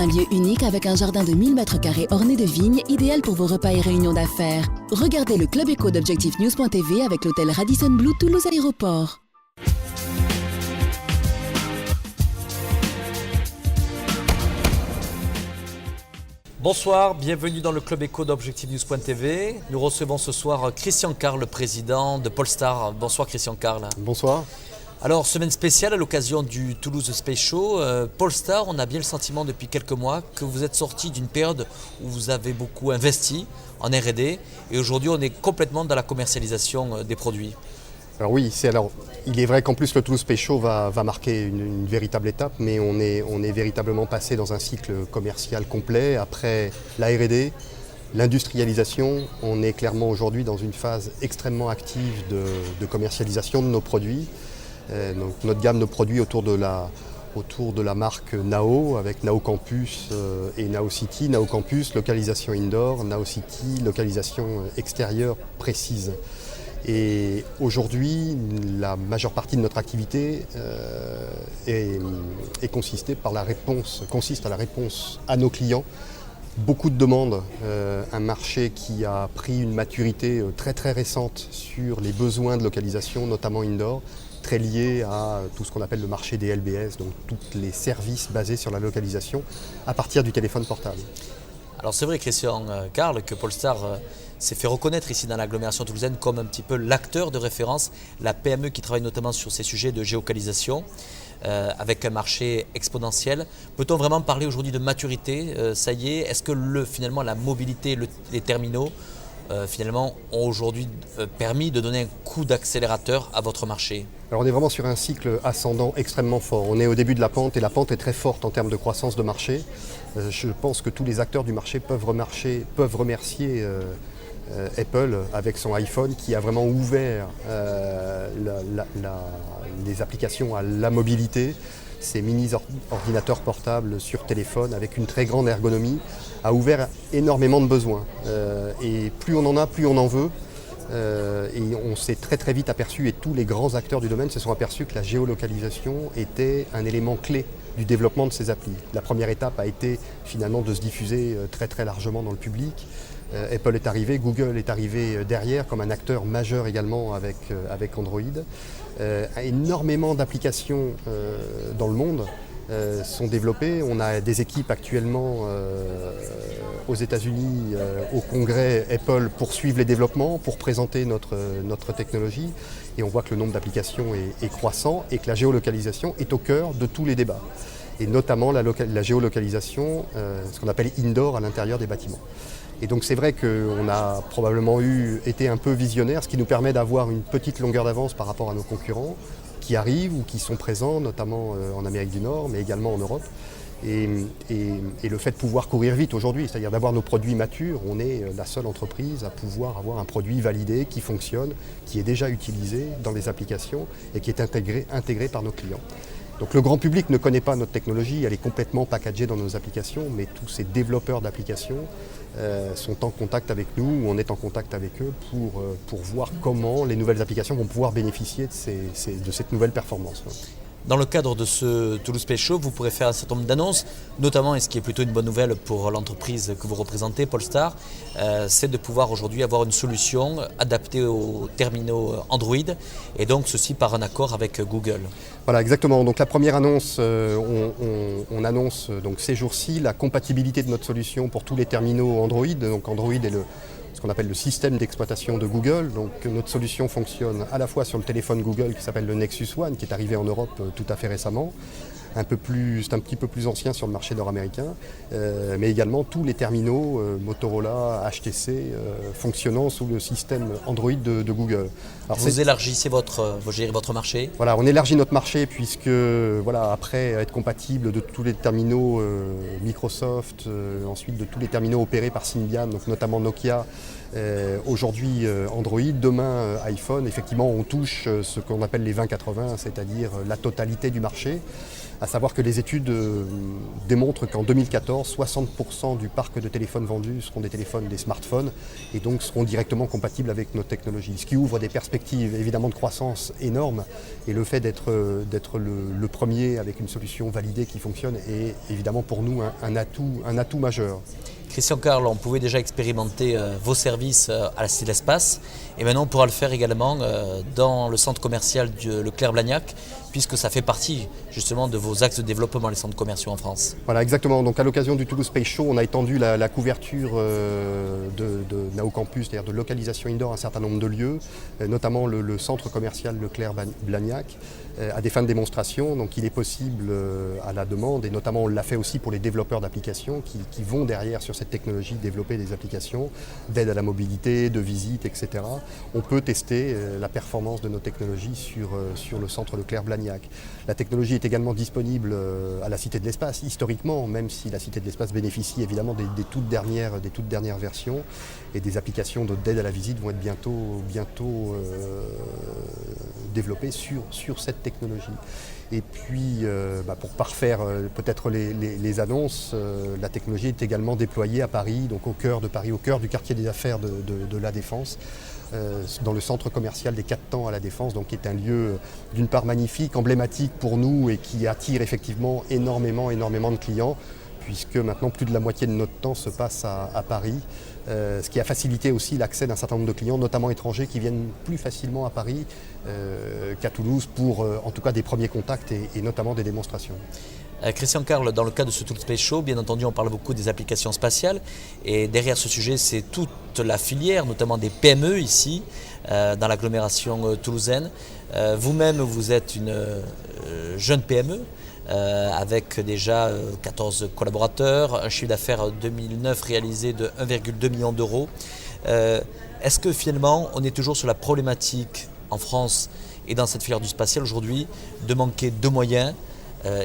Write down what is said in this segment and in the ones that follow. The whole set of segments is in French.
un lieu unique avec un jardin de 1000 m² orné de vignes, idéal pour vos repas et réunions d'affaires. Regardez le Club Éco d'ObjectifNews.tv avec l'hôtel Radisson Blu Toulouse Aéroport. Bonsoir, bienvenue dans le Club Éco d'ObjectifNews.tv. Nous recevons ce soir Christian Carle, le président de Polestar. Bonsoir Christian Carle. Bonsoir. Alors, semaine spéciale à l'occasion du Toulouse Space Show. Polestar, on a bien le sentiment depuis quelques mois que vous êtes sorti d'une période où vous avez beaucoup investi en R&D et aujourd'hui on est complètement dans la commercialisation des produits. Alors oui, il est vrai qu'en plus le Toulouse Space Show va marquer une véritable étape, mais on est véritablement passé dans un cycle commercial complet. Après la R&D, l'industrialisation, on est clairement aujourd'hui dans une phase extrêmement active de commercialisation de nos produits. Donc notre gamme de produits autour de la marque Nao, avec Nao Campus et Nao City. Nao Campus, localisation indoor, Nao City, localisation extérieure précise. Et aujourd'hui, la majeure partie de notre activité consiste à la réponse à nos clients. Beaucoup de demandes, un marché qui a pris une maturité très très récente sur les besoins de localisation, notamment indoor, très lié à tout ce qu'on appelle le marché des LBS, donc tous les services basés sur la localisation à partir du téléphone portable. Alors c'est vrai Christian Carle que Polestar s'est fait reconnaître ici dans l'agglomération toulousaine comme un petit peu l'acteur de référence, la PME qui travaille notamment sur ces sujets de géolocalisation avec un marché exponentiel. Peut-on vraiment parler aujourd'hui de maturité? Ça y est, est-ce que finalement la mobilité, les terminaux finalement ont aujourd'hui permis de donner un coup d'accélérateur à votre marché? Alors on est vraiment sur un cycle ascendant extrêmement fort. On est au début de la pente et la pente est très forte en termes de croissance de marché. Je pense que tous les acteurs du marché peuvent remercier Apple avec son iPhone qui a vraiment ouvert les applications à la mobilité. Ces mini-ordinateurs portables sur téléphone avec une très grande ergonomie a ouvert énormément de besoins. Et plus on en a, plus on en veut. Et on s'est très très vite aperçu, et tous les grands acteurs du domaine se sont aperçus que la géolocalisation était un élément clé du développement de ces applis. La première étape a été finalement de se diffuser très très largement dans le public. Apple est arrivé, Google est arrivé derrière comme un acteur majeur également avec Android. Énormément d'applications dans le monde sont développées. On a des équipes actuellement aux États-Unis, au congrès Apple, pour suivre les développements, pour présenter notre technologie. Et on voit que le nombre d'applications est croissant et que la géolocalisation est au cœur de tous les débats. Et notamment la géolocalisation, ce qu'on appelle indoor, à l'intérieur des bâtiments. Et donc c'est vrai qu'on a probablement été un peu visionnaire, ce qui nous permet d'avoir une petite longueur d'avance par rapport à nos concurrents qui arrivent ou qui sont présents, notamment en Amérique du Nord, mais également en Europe. Et le fait de pouvoir courir vite aujourd'hui, c'est-à-dire d'avoir nos produits matures, on est la seule entreprise à pouvoir avoir un produit validé, qui fonctionne, qui est déjà utilisé dans les applications et qui est intégré par nos clients. Donc le grand public ne connaît pas notre technologie, elle est complètement packagée dans nos applications, mais tous ces développeurs d'applications sont en contact avec nous, ou on est en contact avec eux pour voir comment les nouvelles applications vont pouvoir bénéficier de cette nouvelle performance. Dans le cadre de ce Toulouse Space Show, vous pourrez faire un certain nombre d'annonces, notamment, et ce qui est plutôt une bonne nouvelle pour l'entreprise que vous représentez, Polestar, c'est de pouvoir aujourd'hui avoir une solution adaptée aux terminaux Android, et donc ceci par un accord avec Google. Voilà, exactement. Donc la première annonce, on annonce donc ces jours-ci la compatibilité de notre solution pour tous les terminaux Android. Donc Android est ce qu'on appelle le système d'exploitation de Google. Donc notre solution fonctionne à la fois sur le téléphone Google qui s'appelle le Nexus One, qui est arrivé en Europe tout à fait récemment. C'est un petit peu plus ancien sur le marché nord-américain, mais également tous les terminaux Motorola, HTC fonctionnant sous le système Android de Google. Alors vous élargissez votre marché? Voilà, on élargit notre marché puisque après être compatible de tous les terminaux Microsoft, ensuite de tous les terminaux opérés par Symbian, donc notamment Nokia, aujourd'hui Android, demain iPhone. Effectivement, on touche ce qu'on appelle les 20-80, c'est-à-dire la totalité du marché. à savoir que les études démontrent qu'en 2014, 60% du parc de téléphones vendus seront des smartphones, et donc seront directement compatibles avec nos technologies. Ce qui ouvre des perspectives évidemment de croissance énormes, et le fait d'être le premier avec une solution validée qui fonctionne est évidemment pour nous un atout majeur. Christian Carle, on pouvait déjà expérimenter vos services à la Cité de l'Espace, et maintenant on pourra le faire également dans le centre commercial de Leclerc-Blagnac, puisque ça fait partie justement de vos axes de développement, les centres commerciaux en France. Voilà, exactement. Donc à l'occasion du Toulouse Space Show, on a étendu la couverture de Nao Campus, c'est-à-dire de localisation indoor, un certain nombre de lieux, notamment le centre commercial Leclerc-Blagnac, à des fins de démonstration. Donc il est possible à la demande, et notamment on l'a fait aussi pour les développeurs d'applications qui vont derrière sur cette technologie développer des applications d'aide à la mobilité, de visite, etc. On peut tester la performance de nos technologies sur le centre Leclerc-Blagnac. La technologie est également disponible à la Cité de l'Espace, historiquement, même si la Cité de l'Espace bénéficie évidemment des toutes dernières versions, et des applications d'aide à la visite vont être bientôt développées sur cette technologie. Et puis, pour parfaire peut-être les annonces, la technologie est également déployée à Paris, donc au cœur de Paris, au cœur du quartier des affaires de la Défense, dans le centre commercial des 4 Temps à la Défense, donc qui est un lieu d'une part magnifique, emblématique pour nous, et qui attire effectivement énormément de clients, puisque maintenant plus de la moitié de notre temps se passe à Paris, ce qui a facilité aussi l'accès d'un certain nombre de clients, notamment étrangers, qui viennent plus facilement à Paris qu'à Toulouse pour en tout cas des premiers contacts et notamment des démonstrations. Christian Carle, dans le cadre de ce Toulouse Space Show, bien entendu, on parle beaucoup des applications spatiales, et derrière ce sujet, c'est toute la filière, notamment des PME ici, dans l'agglomération toulousaine. Vous-même, vous êtes une jeune PME, avec déjà 14 collaborateurs, un chiffre d'affaires 2009 réalisé de 1,2 million d'euros. Est-ce que finalement, on est toujours sur la problématique en France et dans cette filière du spatial aujourd'hui de manquer de moyens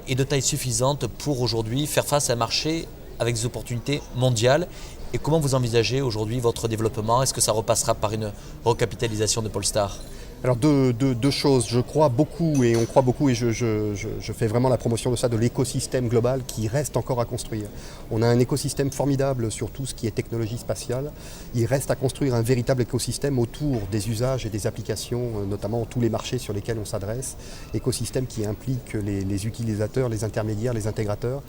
et de taille suffisante pour aujourd'hui faire face à un marché avec des opportunités mondiales? Et comment vous envisagez aujourd'hui votre développement? Est-ce que ça repassera par une recapitalisation de Polestar? Alors deux choses, je crois beaucoup, et on croit beaucoup, et je fais vraiment la promotion de ça, de l'écosystème global qui reste encore à construire. On a un écosystème formidable sur tout ce qui est technologie spatiale. Il reste à construire un véritable écosystème autour des usages et des applications, notamment tous les marchés sur lesquels on s'adresse. Écosystème qui implique les utilisateurs, les intermédiaires, les intégrateurs,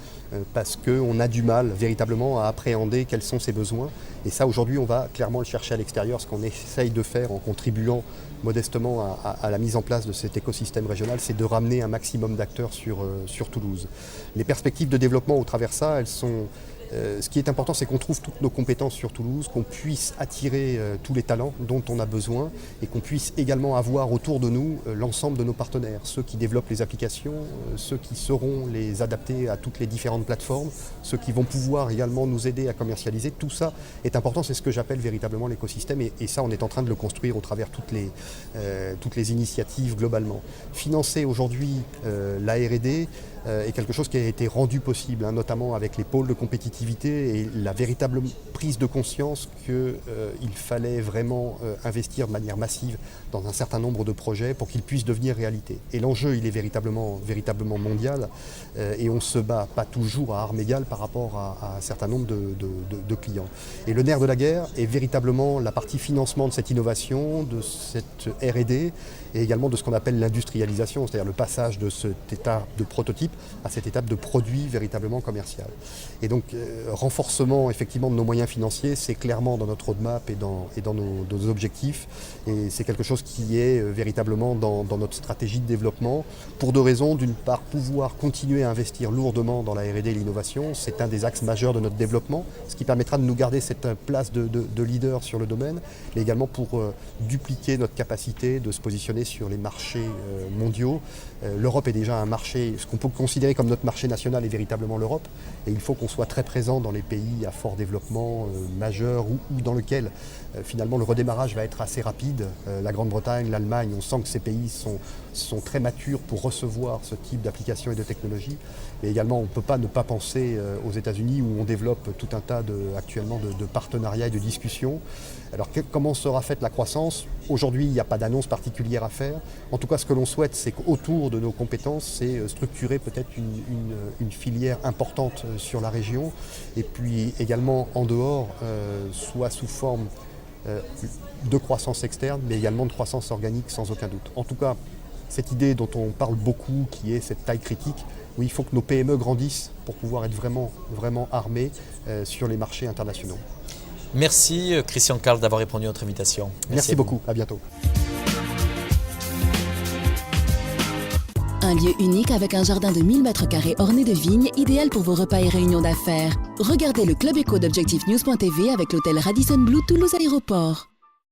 parce qu'on a du mal véritablement à appréhender quels sont ses besoins. Et ça, aujourd'hui, on va clairement le chercher à l'extérieur, ce qu'on essaye de faire en contribuant modestement à la mise en place de cet écosystème régional, c'est de ramener un maximum d'acteurs sur Toulouse. Les perspectives de développement au travers de ça, elles sont... ce qui est important, c'est qu'on trouve toutes nos compétences sur Toulouse, qu'on puisse attirer tous les talents dont on a besoin, et qu'on puisse également avoir autour de nous l'ensemble de nos partenaires, ceux qui développent les applications, ceux qui sauront les adapter à toutes les différentes plateformes, ceux qui vont pouvoir également nous aider à commercialiser. Tout ça est important, c'est ce que j'appelle véritablement l'écosystème, et ça on est en train de le construire au travers toutes les initiatives globalement. Financer aujourd'hui la R&D est quelque chose qui a été rendu possible, notamment avec les pôles de compétitivité et la véritable prise de conscience qu'il fallait vraiment investir de manière massive dans un certain nombre de projets pour qu'ils puissent devenir réalité. Et l'enjeu, il est véritablement mondial, et on ne se bat pas toujours à armes égales par rapport à un certain nombre de clients. Et le nerf de la guerre est véritablement la partie financement de cette innovation, de cette R&D, et également de ce qu'on appelle l'industrialisation, c'est-à-dire le passage de cette étape de prototype à cette étape de produit véritablement commercial. Et donc renforcement effectivement de nos moyens financiers, c'est clairement dans notre roadmap et dans nos objectifs, et c'est quelque chose qui est véritablement dans notre stratégie de développement, pour deux raisons. D'une part, pouvoir continuer à investir lourdement dans la R&D et l'innovation, c'est un des axes majeurs de notre développement, ce qui permettra de nous garder cette place de leader sur le domaine, mais également pour dupliquer notre capacité de se positionner sur les marchés mondiaux. L'Europe est déjà un marché, ce qu'on peut considérer comme notre marché national est véritablement l'Europe, et il faut qu'on soit très présent dans les pays à fort développement majeur, ou dans lequel finalement le redémarrage va être assez rapide. La Grande-Bretagne, l'Allemagne, on sent que ces pays sont très matures pour recevoir ce type d'applications et de technologies. Mais également, on ne peut pas ne pas penser aux États-Unis, où on développe tout un tas actuellement de partenariats et de discussions. Alors comment sera faite la croissance? Aujourd'hui, il n'y a pas d'annonce particulière à faire. En tout cas, ce que l'on souhaite, c'est qu'autour de nos compétences, c'est structurer peut-être peut-être une filière importante sur la région, et puis également en dehors, soit sous forme de croissance externe, mais également de croissance organique sans aucun doute. En tout cas, cette idée dont on parle beaucoup, qui est cette taille critique, oui, il faut que nos PME grandissent pour pouvoir être vraiment, vraiment armés sur les marchés internationaux. Merci Christian Carl d'avoir répondu à notre invitation. Merci beaucoup, à bientôt. Un lieu unique avec un jardin de 1000 m² orné de vignes, idéal pour vos repas et réunions d'affaires. Regardez le Club Éco d'Objectif News.tv avec l'hôtel Radisson Blu Toulouse Aéroport.